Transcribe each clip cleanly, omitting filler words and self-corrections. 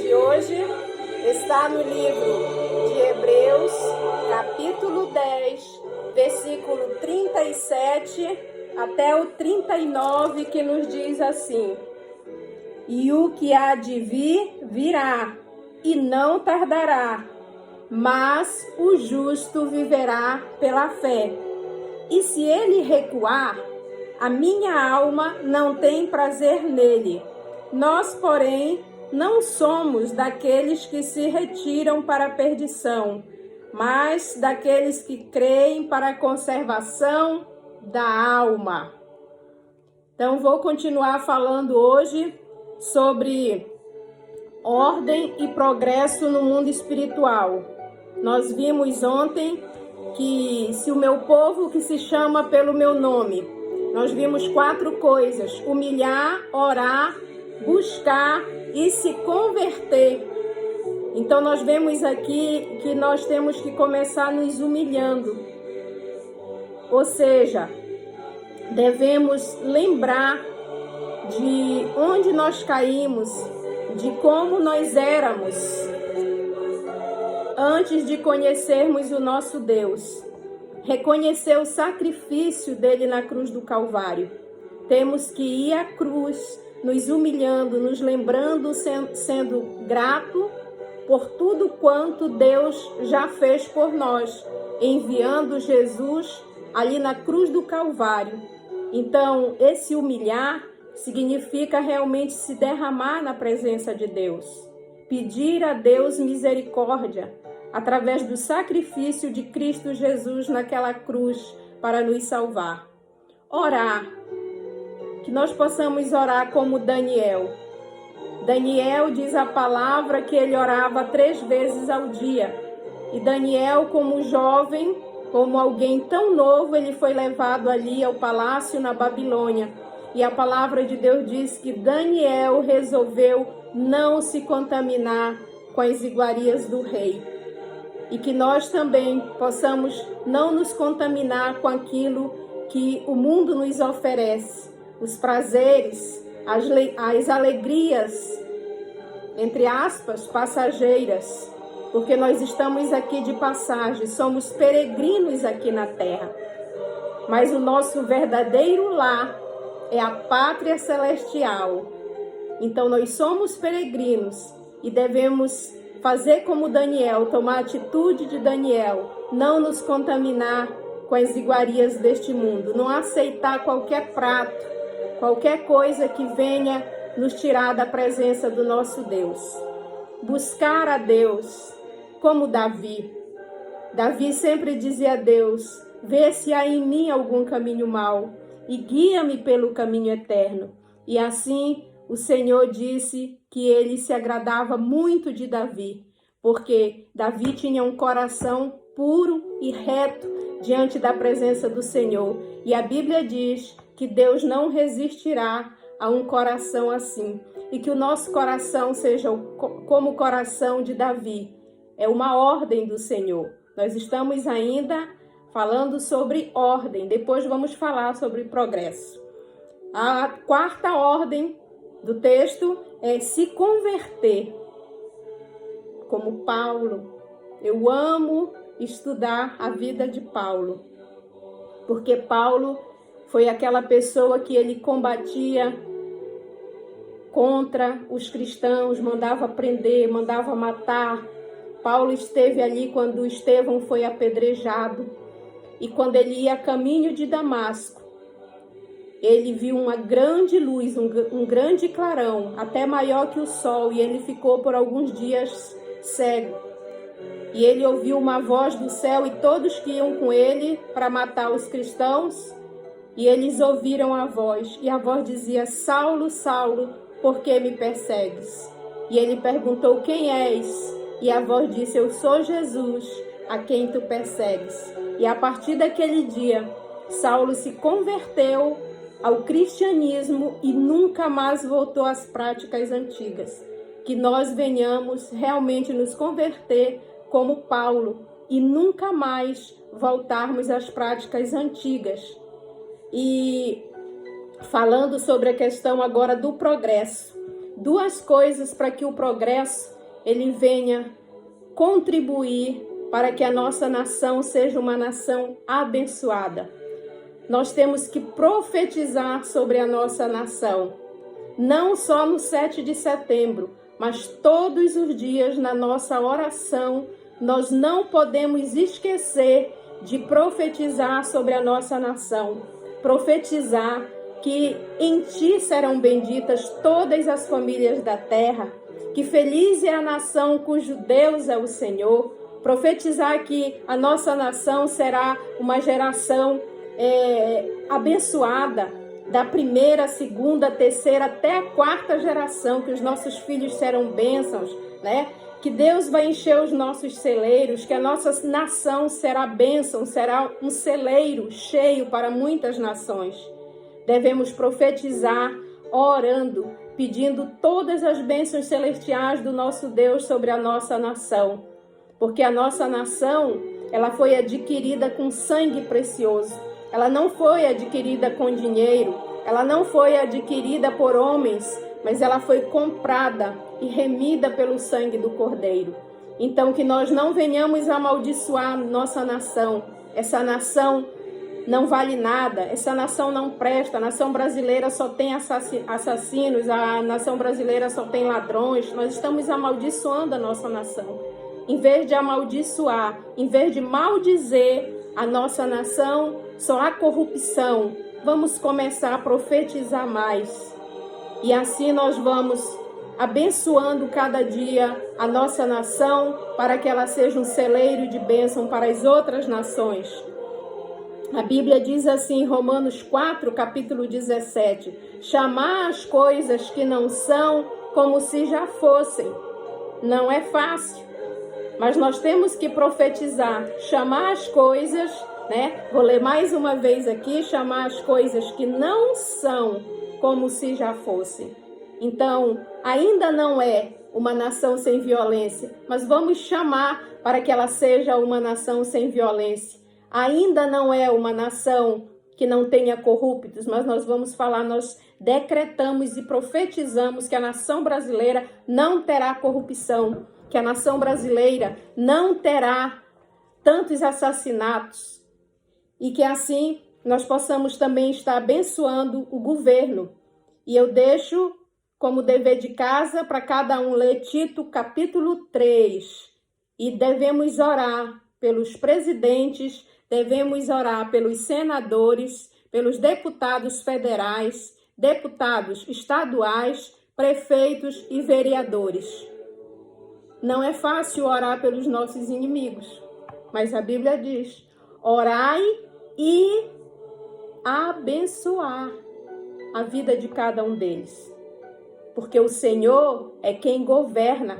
de hoje está no livro de Hebreus, capítulo 10, versículo 37 até o 39, que nos diz assim: E o que há de vir, virá, e não tardará, mas o justo viverá pela fé. E se ele recuar, a minha alma não tem prazer nele. Nós, porém, não somos daqueles que se retiram para a perdição, mas daqueles que creem para a conservação da alma. Então, vou continuar falando hoje sobre ordem e progresso no mundo espiritual. Nós vimos ontem que se o meu povo que se chama pelo meu nome, nós vimos 4 coisas: humilhar, orar, buscar e se converter. Então nós vemos aqui que nós temos que começar nos humilhando. Ou seja, devemos lembrar de onde nós caímos, de como nós éramos antes de conhecermos o nosso Deus. Reconhecer o sacrifício dele na cruz do Calvário. Temos que ir à cruz, nos humilhando, nos lembrando, sendo grato por tudo quanto Deus já fez por nós, enviando Jesus ali na cruz do Calvário. Então, esse humilhar significa realmente se derramar na presença de Deus, pedir a Deus misericórdia através do sacrifício de Cristo Jesus naquela cruz para nos salvar. Orar, que nós possamos orar como Daniel. Daniel diz a palavra que ele orava 3 vezes ao dia. E Daniel, como jovem, como alguém tão novo, ele foi levado ali ao palácio na Babilônia. E a palavra de Deus diz que Daniel resolveu não se contaminar com as iguarias do rei. E que nós também possamos não nos contaminar com aquilo que o mundo nos oferece. Os prazeres, as alegrias, entre aspas, passageiras. Porque nós estamos aqui de passagem, somos peregrinos aqui na terra. Mas o nosso verdadeiro lar é a pátria celestial. Então nós somos peregrinos e devemos fazer como Daniel, tomar a atitude de Daniel, não nos contaminar com as iguarias deste mundo, não aceitar qualquer prato, qualquer coisa que venha nos tirar da presença do nosso Deus. Buscar a Deus, como Davi. Davi sempre dizia a Deus: vê se há em mim algum caminho mau e guia-me pelo caminho eterno. E assim o Senhor disse que ele se agradava muito de Davi, porque Davi tinha um coração puro e reto diante da presença do Senhor. E a Bíblia diz que Deus não resistirá a um coração assim. E que o nosso coração seja como o coração de Davi. É uma ordem do Senhor. Nós estamos ainda falando sobre ordem. Depois vamos falar sobre progresso. A 4ª ordem do texto é se converter. Como Paulo. Eu amo estudar a vida de Paulo. Porque Paulo foi aquela pessoa que ele combatia contra os cristãos, mandava prender, mandava matar. Paulo esteve ali quando Estevão foi apedrejado. E quando ele ia a caminho de Damasco, ele viu uma grande luz, um grande clarão, até maior que o sol, e ele ficou por alguns dias cego. E ele ouviu uma voz do céu e todos que iam com ele para matar os cristãos, e eles ouviram a voz. E a voz dizia: Saulo, Saulo, por que me persegues? E ele perguntou: quem és? E a voz disse: eu sou Jesus, a quem tu persegues. E a partir daquele dia, Saulo se converteu ao cristianismo e nunca mais voltou às práticas antigas. Que nós venhamos realmente nos converter como Paulo e nunca mais voltarmos às práticas antigas. E falando sobre a questão agora do progresso. 2 coisas para que o progresso ele venha contribuir para que a nossa nação seja uma nação abençoada. Nós temos que profetizar sobre a nossa nação, não só no 7 de setembro, mas todos os dias na nossa oração. Nós não podemos esquecer de profetizar sobre a nossa nação, profetizar que em ti serão benditas todas as famílias da terra, que feliz é a nação cujo Deus é o Senhor, profetizar que a nossa nação será uma geração abençoada, da primeira, segunda, terceira até a quarta geração, que os nossos filhos serão bênçãos, né? Que Deus vai encher os nossos celeiros, que a nossa nação será bênção, será um celeiro cheio para muitas nações. Devemos profetizar, orando, pedindo todas as bênçãos celestiais do nosso Deus sobre a nossa nação. Porque a nossa nação, ela foi adquirida com sangue precioso. Ela não foi adquirida com dinheiro, ela não foi adquirida por homens, mas ela foi comprada e remida pelo sangue do Cordeiro. Então, que nós não venhamos amaldiçoar nossa nação. Essa nação não vale nada, essa nação não presta, a nação brasileira só tem assassinos, a nação brasileira só tem ladrões. Nós estamos amaldiçoando a nossa nação. Em vez de amaldiçoar, em vez de maldizer a nossa nação, só há corrupção. Vamos começar a profetizar mais. E assim nós vamos abençoando cada dia a nossa nação, para que ela seja um celeiro de bênção para as outras nações. A Bíblia diz assim em Romanos 4, capítulo 17, chamar as coisas que não são como se já fossem. Não é fácil, mas nós temos que profetizar, chamar as coisas, né? Vou ler mais uma vez aqui, chamar as coisas que não são como se já fossem. Então, ainda não é uma nação sem violência, mas vamos chamar para que ela seja uma nação sem violência. Ainda não é uma nação que não tenha corruptos, mas nós vamos falar, nós decretamos e profetizamos que a nação brasileira não terá corrupção, que a nação brasileira não terá tantos assassinatos e que assim nós possamos também estar abençoando o governo. E eu deixo como dever de casa para cada um ler Tito capítulo 3. E devemos orar pelos presidentes, devemos orar pelos senadores, pelos deputados federais, deputados estaduais, prefeitos e vereadores. Não é fácil orar pelos nossos inimigos, mas a Bíblia diz, orai e abençoar a vida de cada um deles. Porque o Senhor é quem governa.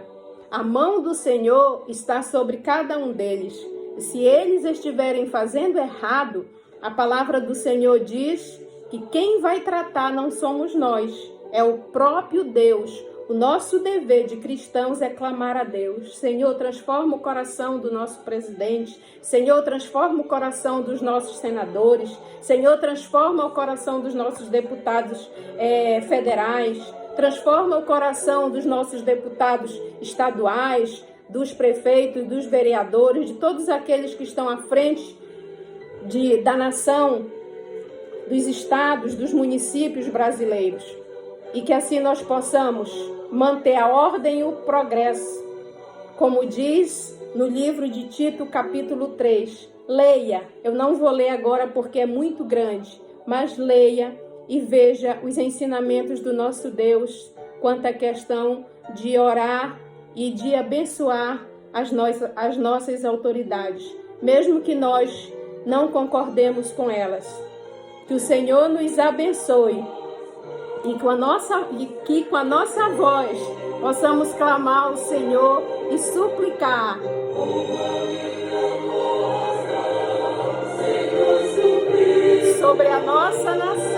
A mão do Senhor está sobre cada um deles. E se eles estiverem fazendo errado, a palavra do Senhor diz que quem vai tratar não somos nós, é o próprio Deus. O nosso dever de cristãos é clamar a Deus. Senhor, transforma o coração do nosso presidente. Senhor, transforma o coração dos nossos senadores. Senhor, transforma o coração dos nossos deputados federais. Transforma o coração dos nossos deputados estaduais, dos prefeitos, dos vereadores, de todos aqueles que estão à frente da nação, dos estados, dos municípios brasileiros. E que assim nós possamos manter a ordem e o progresso. Como diz no livro de Tito, capítulo 3. Leia, eu não vou ler agora porque é muito grande, mas leia e veja os ensinamentos do nosso Deus quanto à questão de orar e de abençoar as nossas autoridades, mesmo que nós não concordemos com elas. Que o Senhor nos abençoe e que com a nossa voz possamos clamar ao Senhor e suplicar. Sobre a nossa nação.